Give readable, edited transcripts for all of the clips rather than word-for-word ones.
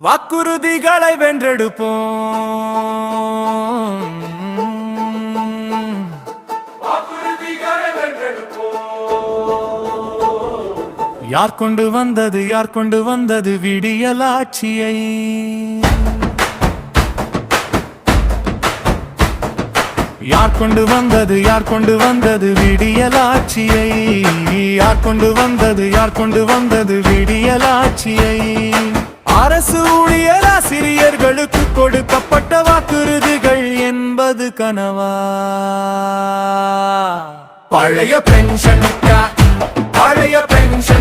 வாக்குறுதிகளை வென்றெடுப்போம். யார் கொண்டு வந்தது விடியலாட்சியை? யார் கொண்டு வந்தது விடியலாட்சியை? யார் கொண்டு வந்தது விடியலாட்சியை? அரசு ஊழியர் ஆசிரியர்களுக்கு கொடுக்கப்பட்ட வாக்குறுதிகள் என்பது கனவா? பழைய பென்ஷன்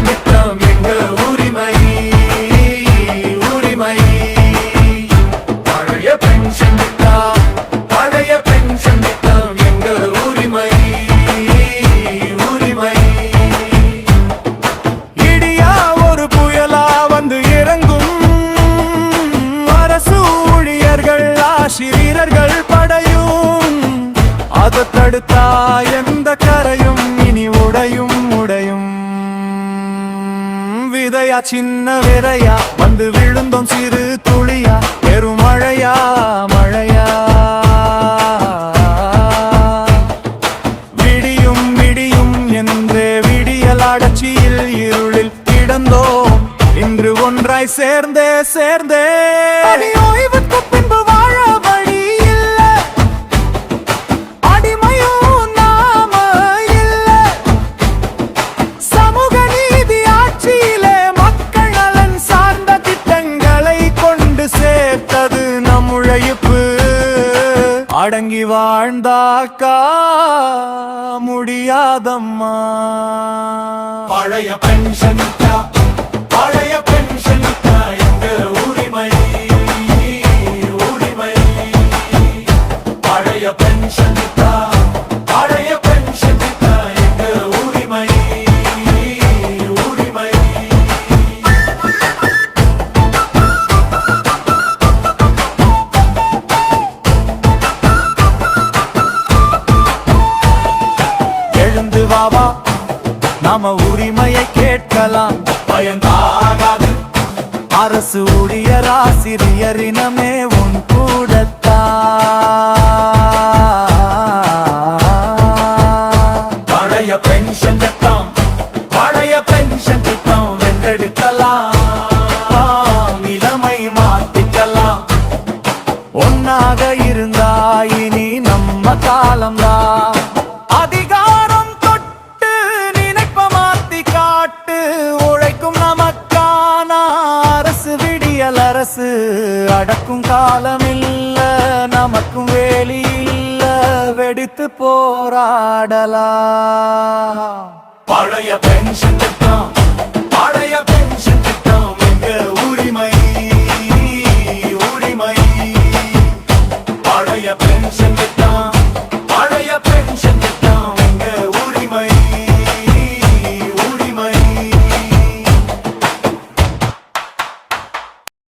திட்டம் எங்க உரிமை? பழைய பென்ஷன் திட்டம் எங்க உரிமை? இடியா ஒரு புயலா வந்து இறங்கும் அரசு ஊழியர்கள் ஆசிரியர்கள் படையும். அதை தடுத்தா எந்த கரையும் இனி உடையும். விதையா சின்ன விதையா வந்து விழுந்தோம் சிறு துளியா, பெருமழையா மழையா? விடியும் என்றே விடியலாட்சியில் இருளில் கிடந்தோம். இன்று ஒன்றாய் சேர்ந்தே ஓய்வுக்கு பின்பு வாழ வழி இல்ல, அடிமையும் நாம இல்ல. சமூக நீதி ஆட்சியிலே மக்கள் நலன் சார்ந்த திட்டங்களை கொண்டு சேர்த்தது நம் உழைப்பு. அடங்கி வாழ்ந்தாக்கா முடியாதம்மா. பழைய பென்ஷன் எங்க உரிமை? பழைய பென்ஷன் எங்க உரிமை? எழுந்து வாவா, நாம உரிமையை கேட்கலாம். பயந்தாகாது அரசு ஊழியர் ஆசிரியர் இனமே உன் கூடத்தான். பழைய பென்ஷன் திட்டம் வென்றெடுக்கலாம். நிலைமை மாத்திக்கலாம். ஒன்னாக இருந்தா இனி நம்ம காலம்தான். அதிகாரம் தொட்டு நினைப்ப மாத்தி காட்டு. உழைக்கும் நமக்கான அரசு விடியல் அரசு. அடக்கும் காலம் இல்ல, நமக்கும் வேலி இல்ல. வெடித்து போராடலாம். பழைய பென்ஷன் திட்டம்